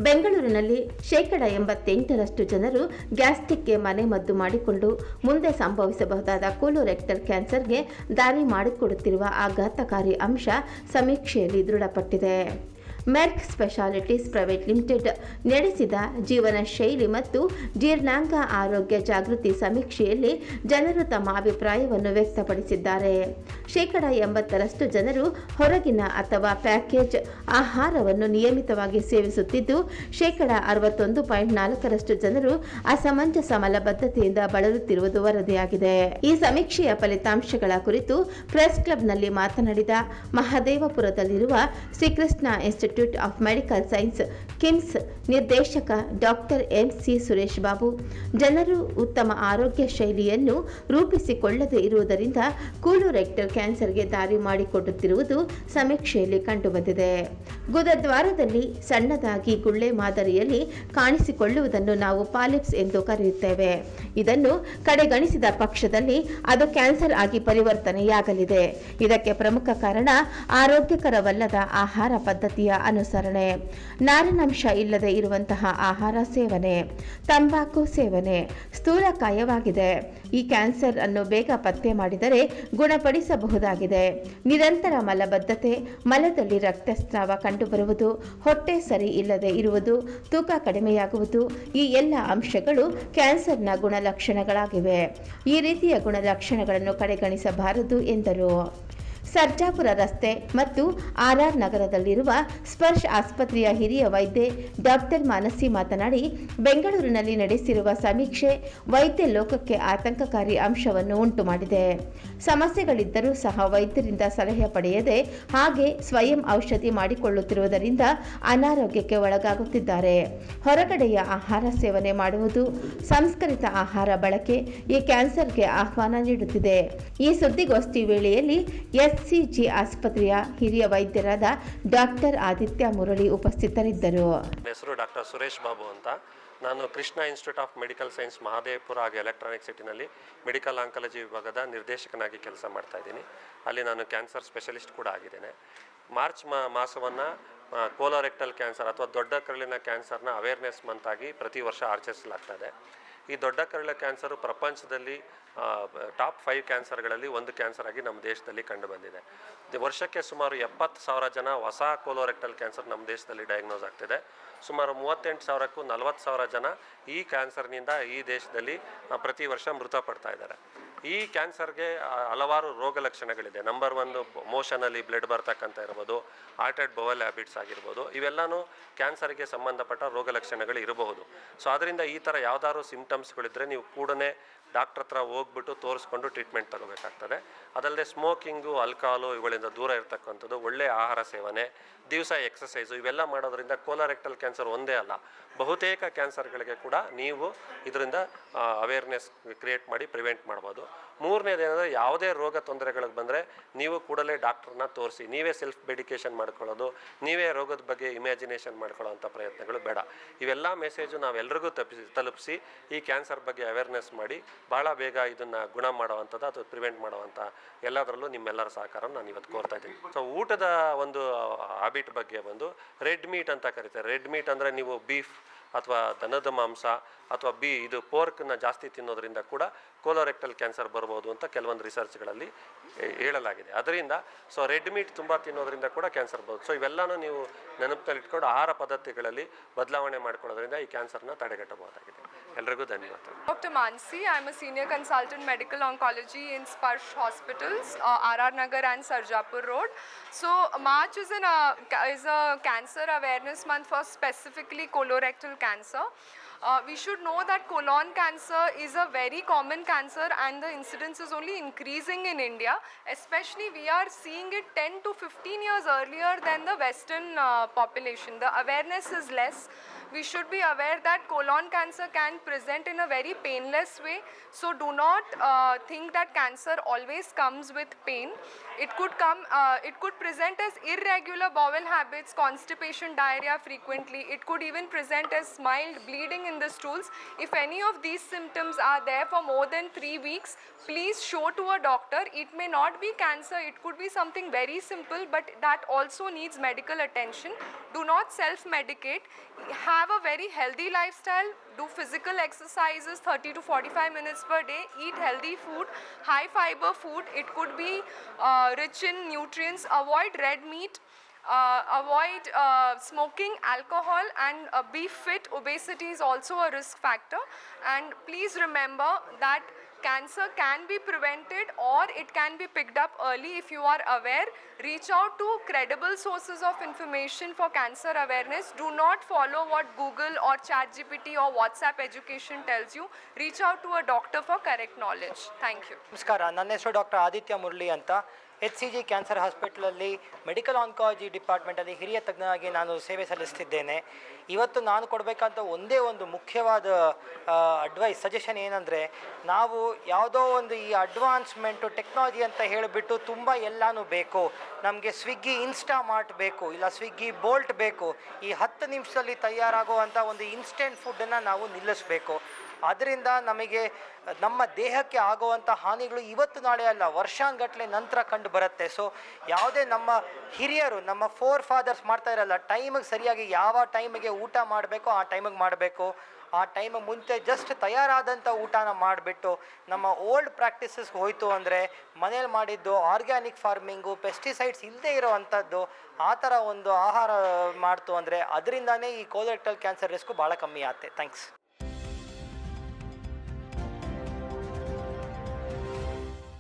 ಬೆಂಗಳೂರಿನಲ್ಲಿ 88% ಜನರು ಗ್ಯಾಸ್ಟ್ರಿಕ್ಗೆ ಮನೆಮದ್ದು ಮಾಡಿಕೊಂಡು ಮುಂದೆ ಸಂಭವಿಸಬಹುದಾದ ಕೋಲೋರೆಕ್ಟಲ್ ಕ್ಯಾನ್ಸರ್ಗೆ ದಾರಿ ಮಾಡಿಕೊಡುತ್ತಿರುವ ಆಘಾತಕಾರಿ ಅಂಶ ಸಮೀಕ್ಷೆಯಲ್ಲಿ ದೃಢಪಟ್ಟಿದೆ. ಮೆರ್ಕ್ ಸ್ಪೆಷಾಲಿಟೀಸ್ ಪ್ರೈವೇಟ್ ಲಿಮಿಟೆಡ್ ನಡೆಸಿದ ಜೀವನ ಶೈಲಿ ಮತ್ತು ಜೀರ್ಣಾಂಗ ಆರೋಗ್ಯ ಜಾಗೃತಿ ಸಮೀಕ್ಷೆಯಲ್ಲಿ ಜನರು ತಮ್ಮ ಅಭಿಪ್ರಾಯವನ್ನು ವ್ಯಕ್ತಪಡಿಸಿದ್ದಾರೆ. 80% ಜನರು ಹೊರಗಿನ ಅಥವಾ ಪ್ಯಾಕೇಜ್ ಆಹಾರವನ್ನು ನಿಯಮಿತವಾಗಿ ಸೇವಿಸುತ್ತಿದ್ದು, 61.4% ಜನರು ಅಸಮಂಜಸ ಮಲಬದ್ಧತೆಯಿಂದ ಬಳಲುತ್ತಿರುವುದು ವರದಿಯಾಗಿದೆ. ಈ ಸಮೀಕ್ಷೆಯ ಫಲಿತಾಂಶಗಳ ಕುರಿತು ಪ್ರೆಸ್ ಕ್ಲಬ್ನಲ್ಲಿ ಮಾತನಾಡಿದ ಮಹದೇವಪುರದಲ್ಲಿರುವ Srikrishna institute of medical science KIMS ನಿರ್ದೇಶಕ ಡಾಕ್ಟರ್ ಎಂ.ಸಿ. ಸುರೇಶ್ ಬಾಬು, ಜನರು ಉತ್ತಮ ಆರೋಗ್ಯ ಶೈಲಿಯನ್ನು ರೂಪಿಸಿಕೊಳ್ಳದೇ ಇರುವುದರಿಂದ ಕೋಲೋರೆಕ್ಟಲ್ ಕ್ಯಾನ್ಸರ್ಗೆ ದಾರಿ ಮಾಡಿಕೊಡುತ್ತಿರುವುದು ಸಮೀಕ್ಷೆಯಲ್ಲಿ ಕಂಡುಬಂದಿದೆ. ಗುದದ್ವಾರದಲ್ಲಿ ಸಣ್ಣದಾಗಿ ಗುಳ್ಳೆ ಮಾದರಿಯಲ್ಲಿ ಕಾಣಿಸಿಕೊಳ್ಳುವುದನ್ನು ನಾವು ಪಾಲಿಪ್ಸ್ ಎಂದು ಕರೆಯುತ್ತೇವೆ. ಇದನ್ನು ಕಡೆಗಣಿಸಿದ ಪಕ್ಷದಲ್ಲಿ ಅದು ಕ್ಯಾನ್ಸರ್ ಆಗಿ ಪರಿವರ್ತನೆಯಾಗಲಿದೆ. ಇದಕ್ಕೆ ಪ್ರಮುಖ ಕಾರಣ ಆರೋಗ್ಯಕರವಲ್ಲದ ಆಹಾರ ಪದ್ಧತಿಯ ಅನುಸರಣೆ, ನಾರಿನಾಂಶ ಇಲ್ಲದೆ ಇರುವಂತಹ ಆಹಾರ ಸೇವನೆ, ತಂಬಾಕು ಸೇವನೆ ಸ್ಥೂಲಕಾಯವಾಗಿದೆ. ಈ ಕ್ಯಾನ್ಸರ್ ಅನ್ನು ಬೇಗ ಪತ್ತೆ ಮಾಡಿದರೆ ಗುಣಪಡಿಸಬಹುದಾಗಿದೆ. ನಿರಂತರ ಮಲಬದ್ಧತೆ, ಮಲದಲ್ಲಿ ರಕ್ತಸ್ರಾವ ಕಂಡುಬರುವುದು, ಹೊಟ್ಟೆ ಸರಿ ಇಲ್ಲದೆ ಇರುವುದು, ತೂಕ ಕಡಿಮೆಯಾಗುವುದು ಈ ಎಲ್ಲ ಅಂಶಗಳು ಕ್ಯಾನ್ಸರ್ನ ಗುಣಲಕ್ಷಣಗಳಾಗಿವೆ. ಈ ರೀತಿಯ ಗುಣಲಕ್ಷಣಗಳನ್ನು ಕಡೆಗಣಿಸಬಾರದು ಎಂದರು. ಸರ್ಜಾಪುರ ರಸ್ತೆ ಮತ್ತು ಆರ್.ಆರ್. ನಗರದಲ್ಲಿರುವ ಸ್ಪರ್ಶ್ ಆಸ್ಪತ್ರೆಯ ಹಿರಿಯ ವೈದ್ಯೆ ಡಾಕ್ಟರ್ ಮಾನಸಿ ಮಾತನಾಡಿ, ಬೆಂಗಳೂರಿನಲ್ಲಿ ನಡೆಸಿರುವ ಸಮೀಕ್ಷೆ ವೈದ್ಯ ಲೋಕಕ್ಕೆ ಆತಂಕಕಾರಿ ಅಂಶವನ್ನು ಉಂಟು ಮಾಡಿದೆ. ಸಮಸ್ಯೆಗಳಿದ್ದರೂ ಸಹ ವೈದ್ಯರಿಂದ ಸಲಹೆ ಪಡೆಯದೆ ಹಾಗೆ ಸ್ವಯಂ ಔಷಧಿ ಮಾಡಿಕೊಳ್ಳುತ್ತಿರುವುದರಿಂದ ಅನಾರೋಗ್ಯಕ್ಕೆ ಒಳಗಾಗುತ್ತಿದ್ದಾರೆ. ಹೊರಗಡೆಯ ಆಹಾರ ಸೇವನೆ ಮಾಡುವುದು, ಸಂಸ್ಕರಿತ ಆಹಾರ ಬಳಕೆ ಈ ಕ್ಯಾನ್ಸರ್ಗೆ ಆಹ್ವಾನ ನೀಡುತ್ತಿದೆ. ಈ ಸುದ್ದಿಗೋಷ್ಠಿ ವೇಳೆಯಲ್ಲಿ ಎಸ್ಸಿಜಿ ಆಸ್ಪತ್ರೆಯ ಹಿರಿಯ ವೈದ್ಯರಾದ ಡಾಕ್ಟರ್ ಆದಿತ್ಯ ಮುರಳಿ ಉಪಸ್ಥಿತರಿದ್ದರು. ಹೆಸರು ಡಾಕ್ಟರ್ ಸುರೇಶ್ ಬಾಬು ಅಂತ. ನಾನು Krishna institute of medical science Mahadevapura ಹಾಗೂ ಎಲೆಕ್ಟ್ರಾನಿಕ್ ಸಿಟಿನಲ್ಲಿ ಮೆಡಿಕಲ್ ಆಂಕಾಲಜಿ ವಿಭಾಗದ ನಿರ್ದೇಶಕನಾಗಿ ಕೆಲಸ ಮಾಡ್ತಾ ಇದ್ದೀನಿ. ಅಲ್ಲಿ ನಾನು ಕ್ಯಾನ್ಸರ್ ಸ್ಪೆಷಲಿಸ್ಟ್ ಕೂಡ ಆಗಿದ್ದೇನೆ. ಮಾರ್ಚ್ ಮಾಸವನ್ನು ಕೋಲೋರೆಕ್ಟಲ್ ಕ್ಯಾನ್ಸರ್ ಅಥವಾ ದೊಡ್ಡ ಕರುಳಿನ ಕ್ಯಾನ್ಸರ್ನ ಅವೇರ್ನೆಸ್ ಮಂತ್ ಆಗಿ ಪ್ರತಿ ವರ್ಷ ಆಚರಿಸಲಾಗ್ತದೆ. ಈ ದೊಡ್ಡ ಕರುಳಿನ ಕ್ಯಾನ್ಸರು ಪ್ರಪಂಚದಲ್ಲಿ ಟಾಪ್ 5 ಕ್ಯಾನ್ಸರ್ಗಳಲ್ಲಿ ಒಂದು ಕ್ಯಾನ್ಸರ್ ಆಗಿ ನಮ್ಮ ದೇಶದಲ್ಲಿ ಕಂಡುಬಂದಿದೆ. ವರ್ಷಕ್ಕೆ ಸುಮಾರು 70,000 ಜನ ಹೊಸ ಕೋಲೋರೆಕ್ಟಲ್ ಕ್ಯಾನ್ಸರ್ ನಮ್ಮ ದೇಶದಲ್ಲಿ ಡಯಾಗ್ನೋಸ್ ಆಗ್ತಿದೆ. ಸುಮಾರು 38,000ಕ್ಕೂ 40,000 ಜನ ಈ ಕ್ಯಾನ್ಸರ್ನಿಂದ ಈ ದೇಶದಲ್ಲಿ ಪ್ರತಿ ವರ್ಷ ಮೃತಪಡ್ತಾ ಇದ್ದಾರೆ. ಈ ಕ್ಯಾನ್ಸರ್ಗೆ ಹಲವಾರು ರೋಗ ಲಕ್ಷಣಗಳಿದೆ. ನಂಬರ್ 1 ಮೋಷನಲ್ಲಿ ಬ್ಲಡ್ ಬರ್ತಕ್ಕಂಥ ಇರ್ಬೋದು, ಆಲ್ಟರ್ಡ್ ಬೌಲ್ ಹ್ಯಾಬಿಟ್ಸ್ ಆಗಿರ್ಬೋದು, ಇವೆಲ್ಲನೂ ಕ್ಯಾನ್ಸರ್ಗೆ ಸಂಬಂಧಪಟ್ಟ ರೋಗ ಲಕ್ಷಣಗಳು ಇರಬಹುದು. ಸೊ ಅದರಿಂದ ಈ ಥರ ಯಾವ್ದಾದ್ರು ಸಿಂಪ್ಟಮ್ಸ್ಗಳಿದ್ದರೆ ನೀವು ಕೂಡಲೇ ಡಾಕ್ಟ್ರ್ ಹತ್ರ ಹೋಗ್ಬಿಟ್ಟು ತೋರಿಸ್ಕೊಂಡು ಟ್ರೀಟ್ಮೆಂಟ್ ತಗೋಬೇಕಾಗ್ತದೆ. ಅದಲ್ಲದೆ ಸ್ಮೋಕಿಂಗು, ಆಲ್ಕಹಾಲು ಇವುಗಳಿಂದ ದೂರ ಇರತಕ್ಕಂಥದ್ದು, ಒಳ್ಳೆಯ ಆಹಾರ ಸೇವನೆ, ದಿವಸ ಎಕ್ಸಸೈಸು ಇವೆಲ್ಲ ಮಾಡೋದ್ರಿಂದ ಕೋಲೋರೆಕ್ಟಲ್ ಕ್ಯಾನ್ಸರ್ ಒಂದೇ ಅಲ್ಲ, ಬಹುತೇಕ ಕ್ಯಾನ್ಸರ್ಗಳಿಗೆ ಕೂಡ ನೀವು ಇದರಿಂದ ಅವೇರ್ನೆಸ್ ಕ್ರಿಯೇಟ್ ಮಾಡಿ ಪ್ರಿವೆಂಟ್ ಮಾಡ್ಬೋದು. ಮೂರನೇದೇನೆಂದರೆ ಯಾವುದೇ ರೋಗ ತೊಂದರೆಗಳಿಗೆ ಬಂದರೆ ನೀವು ಕೂಡಲೇ ಡಾಕ್ಟ್ರನ್ನ ತೋರಿಸಿ. ನೀವೇ ಸೆಲ್ಫ್ ಮೆಡಿಕೇಷನ್ ಮಾಡ್ಕೊಳ್ಳೋದು, ನೀವೇ ರೋಗದ ಬಗ್ಗೆ ಇಮ್ಯಾಜಿನೇಷನ್ ಮಾಡ್ಕೊಳ್ಳೋ ಅಂಥ ಪ್ರಯತ್ನಗಳು ಬೇಡ. ಇವೆಲ್ಲ ಮೆಸೇಜು ನಾವೆಲ್ಲರಿಗೂ ತಲುಪಿಸಿ ಈ ಕ್ಯಾನ್ಸರ್ ಬಗ್ಗೆ ಅವೇರ್ನೆಸ್ ಮಾಡಿ ಭಾಳ ಬೇಗ ಇದನ್ನು ಗುಣ ಮಾಡುವಂಥದ್ದು ಅಥವಾ ಪ್ರಿವೆಂಟ್ ಮಾಡುವಂಥ ಎಲ್ಲದರಲ್ಲೂ ನಿಮ್ಮೆಲ್ಲರ ಸಹಕಾರ ನಾನು ಇವತ್ತು ಕೋರ್ತಾ ಇದ್ದೀನಿ. ಸೊ ಊಟದ ಒಂದು ಹ್ಯಾಬಿಟ್ ಬಗ್ಗೆ ಬಂದು ರೆಡ್ ಮೀಟ್ ಅಂತ ಕರೀತಾರೆ. ರೆಡ್ ಮೀಟ್ ಅಂದರೆ ನೀವು ಬೀಫ್ ಅಥವಾ ದನದ ಮಾಂಸ ಅಥವಾ ಇದು ಪೋರ್ಕ್ನ ಜಾಸ್ತಿ ತಿನ್ನೋದ್ರಿಂದ ಕೂಡ ಕೋಲೋರೆಕ್ಟಲ್ ಕ್ಯಾನ್ಸರ್ ಬರ್ಬೋದು ಅಂತ ಕೆಲವೊಂದು ರಿಸರ್ಚ್ಗಳಲ್ಲಿ ಹೇಳಲಾಗಿದೆ. ಅದರಿಂದ ಸೊ ರೆಡ್ ಮೀಟ್ ತುಂಬ ತಿನ್ನೋದ್ರಿಂದ ಕೂಡ ಕ್ಯಾನ್ಸರ್ ಬರ್ಬೋದು. ಸೊ ಇವೆಲ್ಲನೂ ನೀವು ನೆನಪಿನಲ್ಲಿ ಇಟ್ಕೊಂಡು ಆಹಾರ ಪದ್ಧತಿಗಳಲ್ಲಿ ಬದಲಾವಣೆ ಮಾಡ್ಕೊಳ್ಳೋದ್ರಿಂದ ಈ ಕ್ಯಾನ್ಸರ್ನ ತಡೆಗಟ್ಟಬಹುದಾಗಿದೆ. ಎಲ್ರಿಗೂ ಧನ್ಯವಾದ. Dr. Mansi, I am a senior consultant medical oncology in Sparsh Hospitals, R.R. Nagar and Sarjapur Road. So March is a cancer awareness month for specifically colorectal cancer. We should know that colon cancer is a very common cancer and the incidence is only increasing in India. Especially we are seeing it 10 to 15 years earlier than the Western population. The awareness is less. We should be aware that colon cancer can present in a very painless way. So do not think that cancer always comes with pain. It could come, it could present as irregular bowel habits, constipation, diarrhea frequently. It could even present as mild bleeding in the stools. If any of these symptoms are there for more than 3 weeks, please show to a doctor. It may not be cancer, it could be something very simple, but that also needs medical attention. Do not self-medicate. Have a very healthy lifestyle. Do physical exercises 30 to 45 minutes per day. Eat healthy food, high fiber food. It could be rich in nutrients. Avoid red meat. Avoid smoking, alcohol, and be fit. Obesity is also a risk factor. And please remember that cancer can be prevented or it can be picked up early if you are aware. Reach out to credible sources of information for cancer awareness. Do not follow what Google or ChatGPT or WhatsApp education tells you. Reach out to a doctor for correct knowledge. Thank you. ನಮಸ್ಕಾರ, ನನ್ನ ಹೆಸರು doctor Aditya Murali ಅಂತ. HCG cancer ಹಾಸ್ಪಿಟಲಲ್ಲಿ medical oncology ಡಿಪಾರ್ಟ್ಮೆಂಟಲ್ಲಿ ಹಿರಿಯ ತಜ್ಞನಾಗಿ ನಾನು ಸೇವೆ ಸಲ್ಲಿಸ್ತಿದ್ದೇನೆ. ಇವತ್ತು ನಾನು ಕೊಡಬೇಕಂತ ಒಂದೇ ಒಂದು ಮುಖ್ಯವಾದ ಸಜೆಷನ್ ಏನಂದರೆ, ನಾವು ಯಾವುದೋ ಒಂದು ಈ ಅಡ್ವಾನ್ಸ್ಮೆಂಟು ಟೆಕ್ನಾಲಜಿ ಅಂತ ಹೇಳಿಬಿಟ್ಟು ತುಂಬ ಎಲ್ಲನೂ ಬೇಕು, ನಮಗೆ ಸ್ವಿಗ್ಗಿ ಇನ್ಸ್ಟಾಮಾರ್ಟ್ ಬೇಕು, ಇಲ್ಲ ಸ್ವಿಗ್ಗಿ ಬೋಲ್ಟ್ ಬೇಕು, ಈ 10 ನಿಮಿಷದಲ್ಲಿ ತಯಾರಾಗುವಂಥ ಒಂದು ಇನ್ಸ್ಟೆಂಟ್ ಫುಡ್ಡನ್ನು ನಾವು ನಿಲ್ಲಿಸಬೇಕು. ಅದರಿಂದ ನಮಗೆ ನಮ್ಮ ದೇಹಕ್ಕೆ ಆಗುವಂಥ ಹಾನಿಗಳು ಇವತ್ತು ನಾಳೆ ಅಲ್ಲ, ವರ್ಷಾನುಗಟ್ಟಲೆ ನಂತರ ಕಂಡು ಬರುತ್ತೆ. ಸೊ ಯಾವುದೇ ನಮ್ಮ ಹಿರಿಯರು, ನಮ್ಮ ಫಾದರ್ಸ್ ಮಾಡ್ತಾ ಇರಲ್ಲ, ಟೈಮಿಗೆ ಸರಿಯಾಗಿ ಯಾವ ಟೈಮಿಗೆ ಊಟ ಮಾಡಬೇಕು ಆ ಟೈಮಿಗೆ ಮಾಡಬೇಕು. ಆ ಟೈಮ್ ಮುಂಚೆ ಜಸ್ಟ್ ತಯಾರಾದಂಥ ಊಟನ ಮಾಡಿಬಿಟ್ಟು ನಮ್ಮ ಓಲ್ಡ್ ಪ್ರಾಕ್ಟೀಸಸ್ಗೆ ಹೋಯಿತು ಅಂದರೆ, ಮನೇಲಿ ಮಾಡಿದ್ದು ಆರ್ಗ್ಯಾನಿಕ್ ಫಾರ್ಮಿಂಗು, ಪೆಸ್ಟಿಸೈಡ್ಸ್ ಇಲ್ಲದೆ ಇರೋ ಅಂಥದ್ದು ಆ ಥರ ಒಂದು ಆಹಾರ ಮಾಡ್ತು ಅಂದರೆ ಅದರಿಂದನೇ ಈ ಕೋಲರೆಕ್ಟಲ್ ಕ್ಯಾನ್ಸರ್ ರಿಸ್ಕು ಭಾಳ ಕಮ್ಮಿ ಆಗುತ್ತೆ. ಥ್ಯಾಂಕ್ಸ್.